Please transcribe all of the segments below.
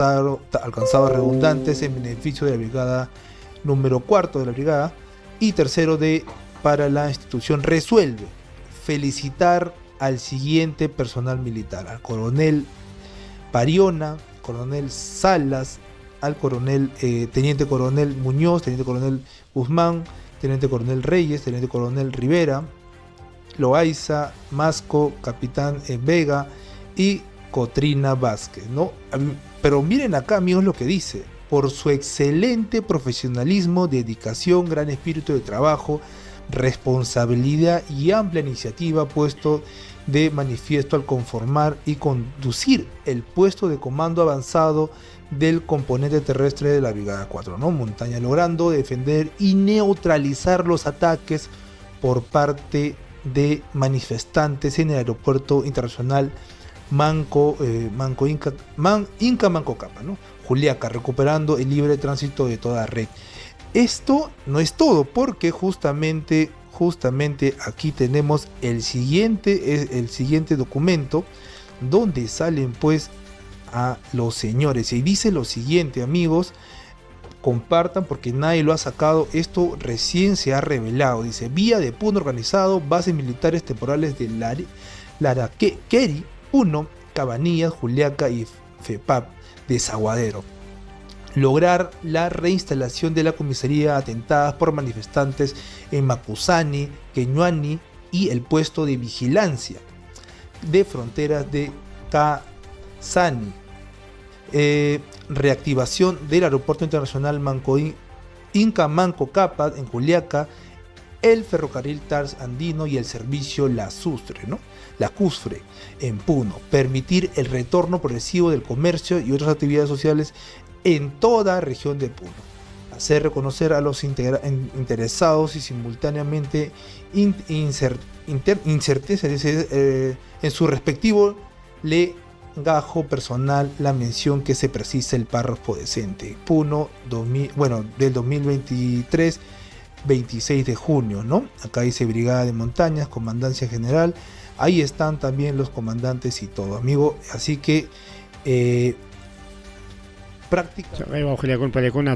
alcanzados redundantes en beneficio de la brigada número cuarto de la brigada. Y tercero, para la institución resuelve felicitar al siguiente personal militar: al coronel Pariona, coronel Salas, al coronel teniente coronel Muñoz, teniente coronel Guzmán, teniente coronel Reyes, teniente coronel Rivera, Loaiza, Masco, capitán Vega y Cotrina Vázquez, ¿no? Pero miren acá, amigos, lo que dice: por su excelente profesionalismo, dedicación, gran espíritu de trabajo, responsabilidad y amplia iniciativa puesto de manifiesto al conformar y conducir el puesto de comando avanzado del componente terrestre de la Brigada 4, ¿no? Montaña, logrando defender y neutralizar los ataques por parte de manifestantes en el aeropuerto internacional Inca Manco Cápac, ¿no? Juliaca, recuperando el libre tránsito de toda red. Esto no es todo, porque justamente aquí tenemos el siguiente documento donde salen pues a los señores, y dice lo siguiente, amigos, compartan porque nadie lo ha sacado, esto recién se ha revelado. Dice: vía de Puno organizado, bases militares temporales de Laraqueri, Puno, Cabanillas, Juliaca y FEPAP Desaguadero. Lograr la reinstalación de la comisaría atentadas por manifestantes en Macusani, Queñuani y el puesto de vigilancia de fronteras de Casani. Reactivación del aeropuerto internacional Inca Manco Cápac en Juliaca, el ferrocarril TARS andino y el servicio La Cusfre en Puno. Permitir el retorno progresivo del comercio y otras actividades sociales en toda región de Puno. Hacer reconocer a los interesados y simultáneamente insertarse en su respectivo legajo personal la mención que se precisa el párrafo decente. Puno, del 2023, 26 de junio, ¿no? Acá dice Brigada de Montañas, Comandancia General. Ahí están también los comandantes y todo, amigo. Así que práctica.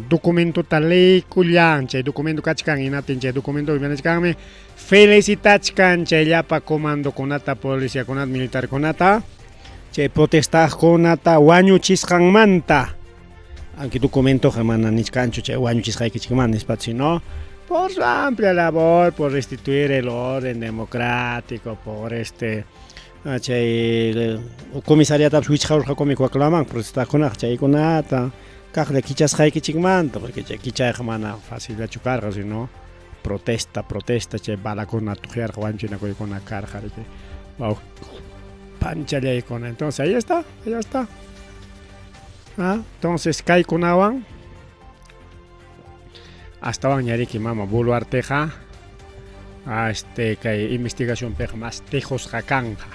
Documento talay kulyan, chay documento kachkan inatin chay documento vianachkanme felicitachkan chay llapa comando konata policía konat militar konata chay protesta konata wañuchisqanmanta. Aquí documento jamana nichkancho chay wañuchisqaykichikman espacio, ¿no? Por su amplia labor, por restituir el orden democrático, por comisariata suichjaurja comi cuaclaman, protesta con chay konata cajle kichas hay kichikmanta, porque chay kicha jamana fácil de chucarga, sino protesta chay bala con atujar guanchina con una carga que wow panchale con. Entonces ahí está. Entonces cae con aguan hasta van yariki mama bulu arteja que investigación pega más tejos jacanja,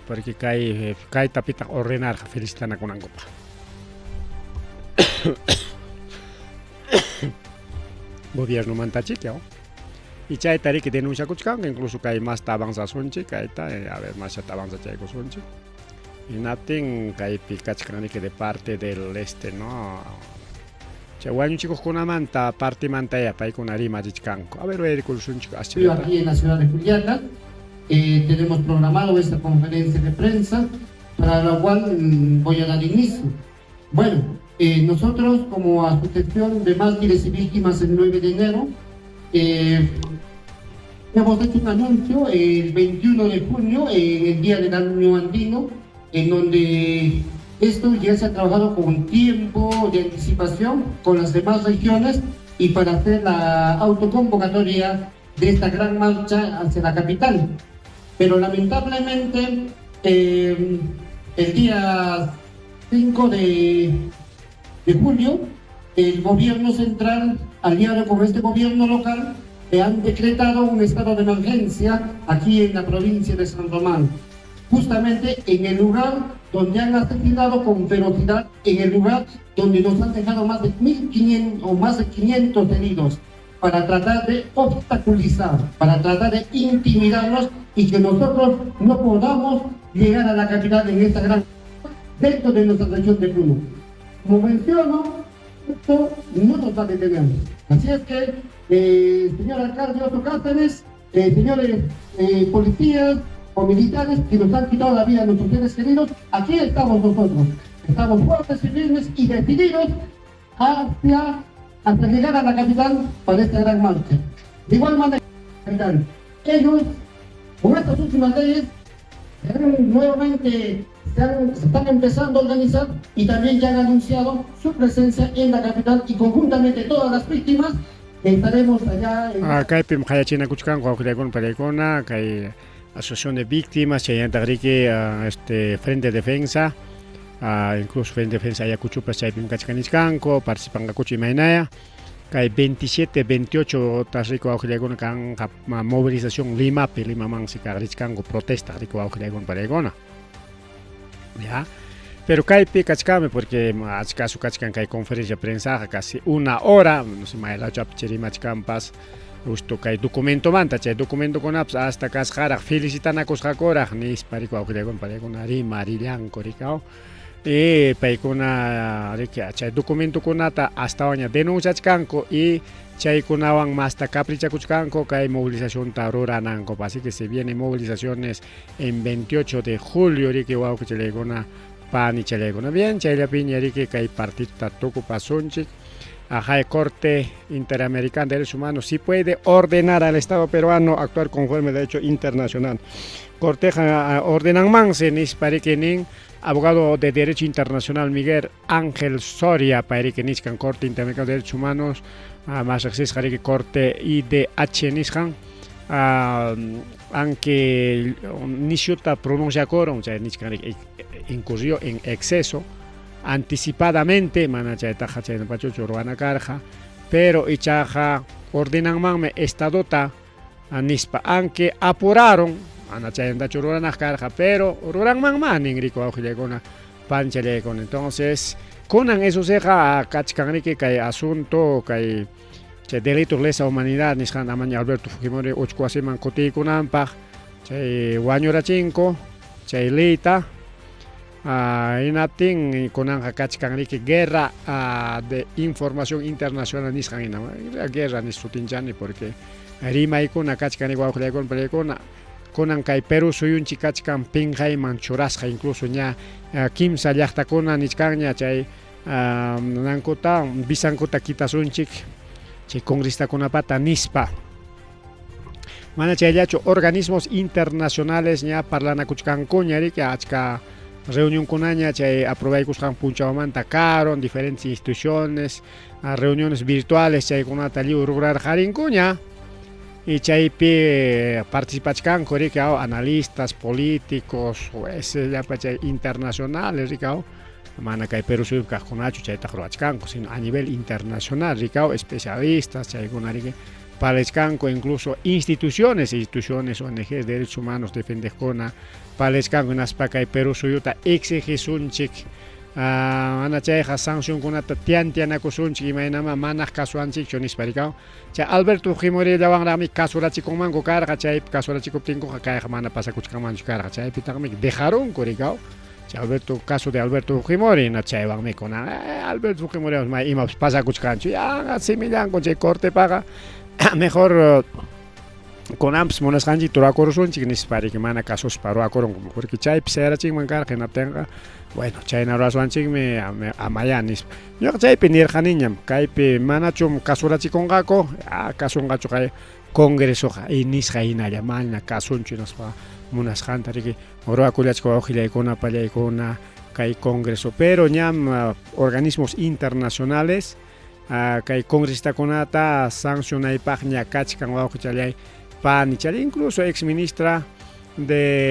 porque cae tapita ordenar felicitana con angopa. Gobierno mantachiqueo y chay tari que denuncia kuchkan, incluso cae más tabanza sonchi cae a ver más tabanza chay sonchi y natin cae picachkan que de parte del no. Chaguaño chicos con una manta, parte manta ya para con arima de chicanco. A ver, con un chico. Aquí en la ciudad de Juliaca tenemos programado esta conferencia de prensa para la cual voy a dar inicio. Bueno, nosotros como Asociación de Mártires y Víctimas el 9 de enero hemos hecho un anuncio el 21 de junio, el Día del Año Andino, en donde esto ya se ha trabajado con tiempo de anticipación con las demás regiones y para hacer la autoconvocatoria de esta gran marcha hacia la capital. Pero lamentablemente el día 5 de julio el gobierno central, aliado con este gobierno local, han decretado un estado de emergencia aquí en la provincia de San Román, justamente en el lugar donde han asesinado con ferocidad, en el lugar donde nos han dejado más de 1.500 o más de 500 heridos, para tratar de obstaculizar, para tratar de intimidarnos y que nosotros no podamos llegar a la capital en esta gran dentro de nuestra región de Puno. Como menciono, esto no nos va a detener. Así es que, señor alcalde Otto Cáceres, señores policías o militares que nos han quitado la vida a nuestros seres queridos, aquí estamos nosotros. Estamos fuertes y firmes y decididos hasta llegar a la capital para esta gran marcha. De igual manera, ellos, con estas últimas leyes, nuevamente se están empezando a organizar y también ya han anunciado su presencia en la capital y conjuntamente todas las víctimas estaremos allá en... Kaypim Hayachina Kuchkan, Guajuliacón Parecona, Kay Asociación de Víctimas, Chayantagrique, Frente de Defensa, incluso Frente de Defensa Ayacuchupa, Chaypim Kachkaniskanko, participan Gacuchi Mainaya. Kay 27, 28 tasrico Guajuliacón kan movilización Lima Mang Sikarichkanko, protesta Rico Guajuliacón Parecona. ¿Ya? Pero Kaypi Kachkame, porque Achkasu Kachkan Kay conferencia de prensa casi 1 hora, no sé, Maela Chapcheri Machkampas, justo Kay documento manta, Chay documento con apps hasta Kasjara, felicitan a Koskakora, Nis Parico Auclegon Parecona Rima, Rilian, Coricao, y Paicona Chay documento con ata hasta Oña denuncia Chkanko y Chay Kunawan Masta Capricha Kuchkanko, Kay movilización Tarura Nanko, así que se vienen movilizaciones en 28 de julio, Ricky Waukichelegona. Pani Chalegona bien, Chayla Piñeri que hay partido Tatuco Pasunchik, a Corte Interamericana de Derechos Humanos sí puede ordenar al Estado peruano actuar conforme al derecho internacional. Corte ordenan mansenis para que abogado de derecho internacional Miguel Ángel Soria para que niscan Corte Interamericana de Derechos Humanos, más acceso a que Corte IDH niscan. Aunque Nishuta pronuncia coro, o sea, incurrió en exceso anticipadamente, pero Ichaja ordenan manme estadota a Nispa, aunque apuraron, pero ordenan man ingrico auxilegona panchalegona. Entonces, conan eso seja cachcanrique que hay asunto que delitos lesa humanidad niskan amanya Alberto Fujimori ochkuasiman kotikunampaj chay wañurachinko chay leyta inatin kunanja kachkanriki guerra de información internacional niskan ina guerra nisutinchani porque rimaykuna kachkani wawqlakuna paykuna kunan kay Perú suyunchi kachkan pinjayman churasqa incluso ña kimsa llaqtakuna niskanña chay nankuta bisankuta kitasunchik Chay congrista con apata nispa. Mana chayllacho organismos internacionales ya parlana kuchkanku ñari que achka reunión con aña chay aprobay kuskan punchawamanta karon diferentes instituciones, reuniones virtuales chay con ataliu rural jarinkuña y chaypi participachkanku rikao analistas políticos jueces ya chay internacionales rikao. Mana kay Perú soy kajunachu chay tajroachkanko, sino a nivel internacional, ricao especialistas, chay gunarike, palescanco incluso instituciones, ONGs, derechos humanos, defendejona, palescanco en aspa kay Perú suyuta exige sunchik, ana chay sanción kunata tiana kusunchik imaynama manak kasuanchik chonis paricao, chay Alberto Fujimori llawan rami kasurachi con mango carga, chay kasurachi koptinko kay mana pasa kuchkamanchu carga, chay pitagmi dejaron koricao. Alberto, caso de Alberto Fujimori, na chaywan me con Alberto Fujimori, ima pasa kuchkanchu, ya similan con chay corte paga, mejor con amps monas kanji tura korusun chignis pari que mana casos paro akoron porque chay psera ching mankar que no tenga, bueno chay na rasuan ching me amayanis, yo chay pinir janiñam, kay pe mana chum kasura chikongako, kasun gacho kay congreso y nisja inaya malna kasun chinos pa munas jantari que oro akulachko ojila ikona palla ikona kay congreso, pero ñam organismos internacionales kay congresista konata sanciona y pagña kachkan wa incluso ex ministra de